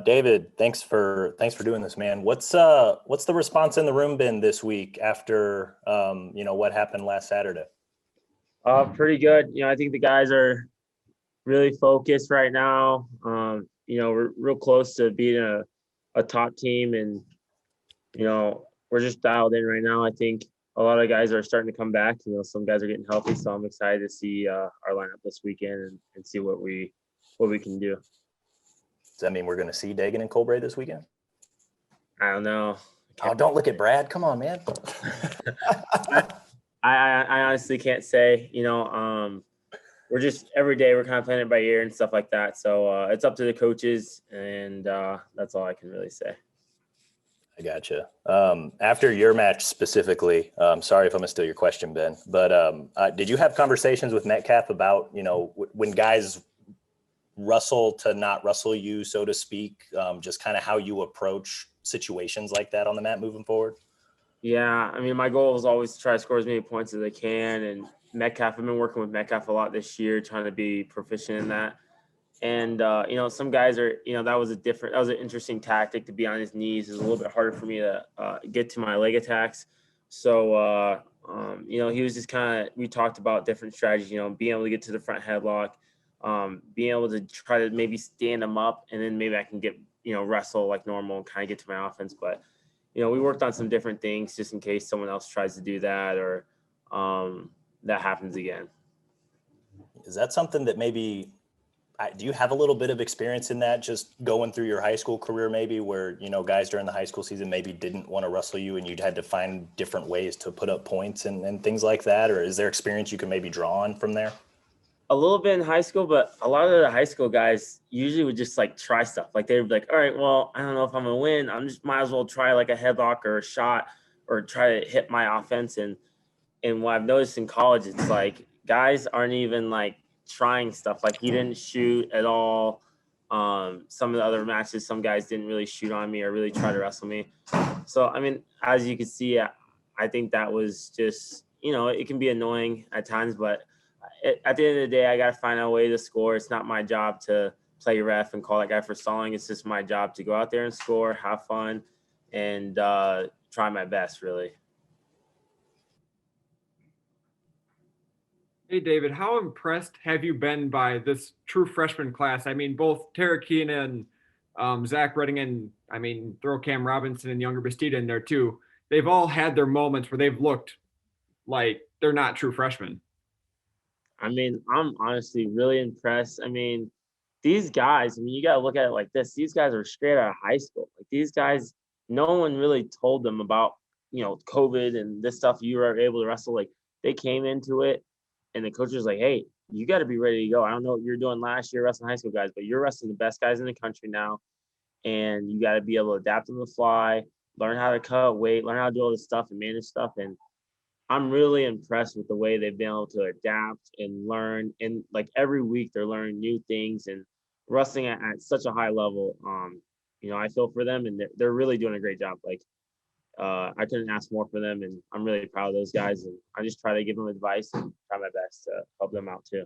David, thanks for doing this, man. What's the response in the room been this week after what happened last Saturday? Pretty good. I think the guys are really focused right now. We're real close to being a top team, and we're just dialed in right now. I think a lot of guys are starting to come back. Some guys are getting healthy, so I'm excited to see our lineup this weekend and see what we can do. Does that mean we're going to see Dagan and Colbray this weekend? I don't know. Oh, don't look at Brad. Come on, man. I honestly can't say. We're just every day we're kind of playing it by ear and stuff like that. So it's up to the coaches, and that's all I can really say. I gotcha. After your match specifically, sorry if I'm gonna steal your question, Ben, but did you have conversations with Metcalf about when guys rustle to not rustle you, so to speak, just kind of how you approach situations like that on the mat moving forward? Yeah, I mean, my goal is always to try to score as many points as I can, and Metcalf, I've been working with Metcalf a lot this year, trying to be proficient in that. And some guys are, that was an interesting tactic to be on his knees. It's a little bit harder for me to get to my leg attacks. So he was just we talked about different strategies. Being able to get to the front headlock, being able to try to maybe stand him up, and then maybe I can get wrestle like normal and kind of get to my offense. But we worked on some different things just in case someone else tries to do that or that happens again. Is that something that maybe do you have a little bit of experience in that, just going through your high school career, maybe where, guys during the high school season maybe didn't want to wrestle you and you'd had to find different ways to put up points and things like that? Or is there experience you can maybe draw on from there? A little bit in high school, but a lot of the high school guys usually would just try stuff. They would be like, all right, well, I don't know if I'm going to win. I'm just might as well try a headlock or a shot or try to hit my offense. And what I've noticed in college, it's guys aren't even trying stuff. He didn't shoot at all. Some of the other matches, some guys didn't really shoot on me or really try to wrestle me. So, I mean, as you can see, I think that was just, it can be annoying at times, but at the end of the day, I got to find a way to score. It's not my job to play ref and call that guy for stalling. It's just my job to go out there and score, have fun, and try my best, really. Hey, David, how impressed have you been by this true freshman class? I mean, both Tarakina and Zach Redding and, throw Cam Robinson and Younger Bastida in there too. They've all had their moments where they've looked like they're not true freshmen. I mean, I'm honestly really impressed. I mean, these guys, you got to look at it like this. These guys are straight out of high school. These guys, no one really told them about, COVID and this stuff. You were able to wrestle. They came into it. And the coach was like, hey, you got to be ready to go. I don't know what you were doing last year wrestling high school guys, but you're wrestling the best guys in the country now. And you got to be able to adapt on the fly, learn how to cut weight, learn how to do all this stuff and manage stuff. And I'm really impressed with the way they've been able to adapt and learn. And every week they're learning new things and wrestling at such a high level. I feel for them and they're really doing a great job. I couldn't ask more for them, and I'm really proud of those guys. And I just try to give them advice and try my best to help them out too.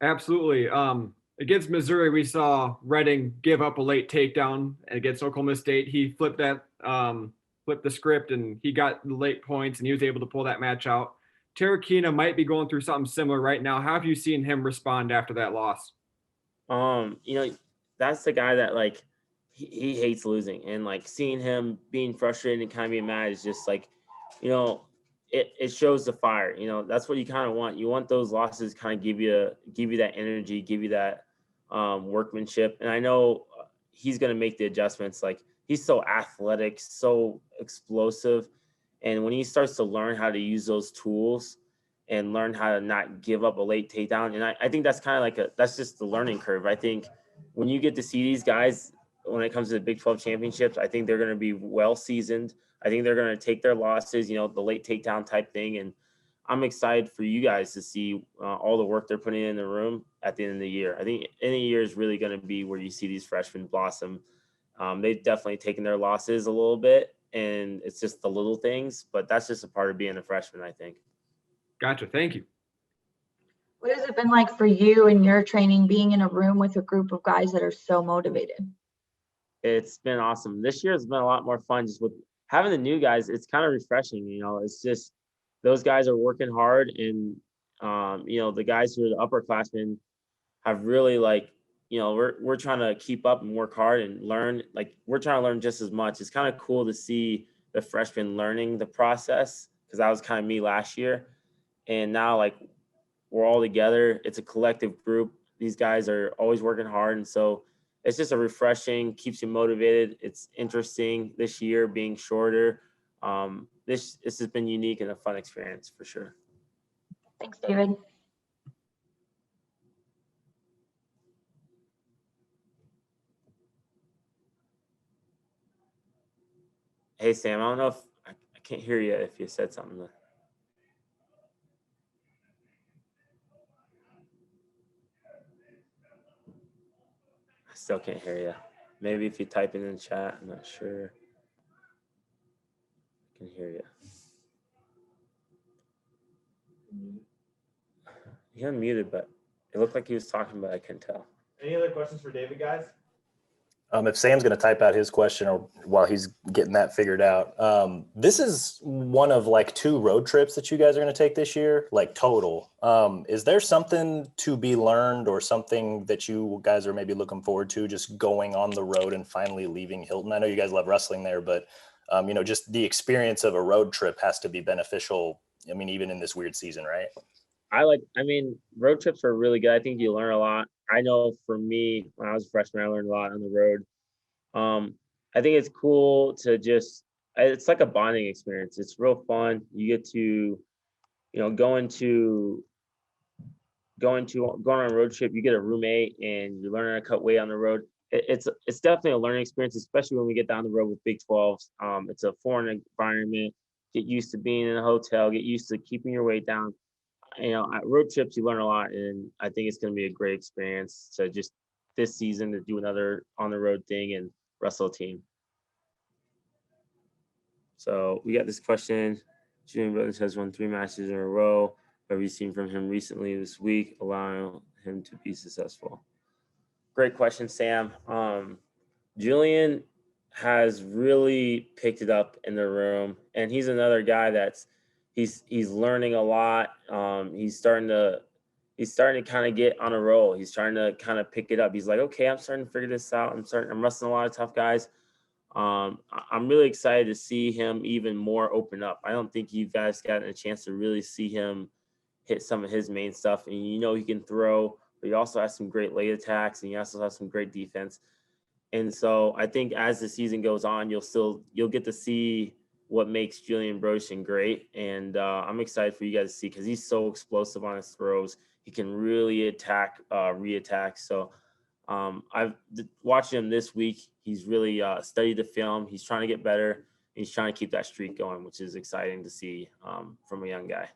Absolutely. Against Missouri, we saw Redding give up a late takedown. Against Oklahoma State, he flipped the script, and he got the late points, and he was able to pull that match out. Tarakina might be going through something similar right now. How have you seen him respond after that loss? That's the guy that he hates losing, and seeing him being frustrated and kind of being mad is just it shows the fire. That's what you kind of want. You want those losses kind of give you that energy, give you that workmanship. And I know he's going to make the adjustments. He's so athletic, so explosive. And when he starts to learn how to use those tools and learn how to not give up a late takedown. And I think that's kind of that's just the learning curve. I think when you get to see these guys, when it comes to the Big 12 championships, I think they're going to be well seasoned. I think they're going to take their losses, the late takedown type thing. And I'm excited for you guys to see all the work they're putting in the room at the end of the year. I think any year is really going to be where you see these freshmen blossom. They've definitely taken their losses a little bit, and it's just the little things, but that's just a part of being a freshman, I think. Gotcha. Thank you. What has it been like for you and your training, being in a room with a group of guys that are so motivated? It's been awesome. This year has been a lot more fun just with having the new guys. It's kind of refreshing, it's just those guys are working hard, and the guys who are the upperclassmen have really we're trying to keep up and work hard and learn. Like, we're trying to learn just as much. It's kind of cool to see the freshmen learning the process, because that was kind of me last year. And now, like, we're all together. It's a collective group. These guys are always working hard. And so it's just a refreshing, keeps you motivated. It's interesting this year being shorter. This has been unique and a fun experience for sure. Thanks, David. Hey, Sam, I don't know if I can't hear you if you said something. I still can't hear you. Maybe if you type it in the chat, I'm not sure. I can hear you. He unmuted, but it looked like he was talking, but I couldn't tell. Any other questions for David, guys? If Sam's going to type out his question or while he's getting that figured out, this is one of like 2 road trips that you guys are going to take this year, like total. Is there something to be learned or something that you guys are maybe looking forward to, just going on the road and finally leaving Hilton? I know you guys love wrestling there, but just the experience of a road trip has to be beneficial. I mean, even in this weird season, right? Road trips are really good. I think you learn a lot. I know for me, when I was a freshman, I learned a lot on the road. I think it's cool to it's like a bonding experience. It's real fun. You get to, going on a road trip, you get a roommate and you're learning how to cut weight on the road. It's definitely a learning experience, especially when we get down the road with Big 12s. It's a foreign environment. Get used to being in a hotel, get used to keeping your weight down. At road trips, you learn a lot, and I think it's going to be a great experience to just this season to do another on the road thing and wrestle a team. So we got this question. Julian Brothers has won 3 matches in a row. What have you seen from him recently this week, allowing him to be successful? Great question, Sam. Julian has really picked it up in the room, and he's another guy that's he's learning a lot. He's starting to kind of get on a roll. He's trying to kind of pick it up. He's like, okay, I'm starting to figure this out. I'm wrestling a lot of tough guys. I'm really excited to see him even more open up. I don't think you guys gotten a chance to really see him hit some of his main stuff. And he can throw, but he also has some great late attacks, and he also has some great defense. And so I think as the season goes on, you'll get to see what makes Julian Broshin great. And I'm excited for you guys to see, because he's so explosive on his throws. He can really attack, re-attack. So I've watched him this week. He's really studied the film. He's trying to get better. He's trying to keep that streak going, which is exciting to see from a young guy.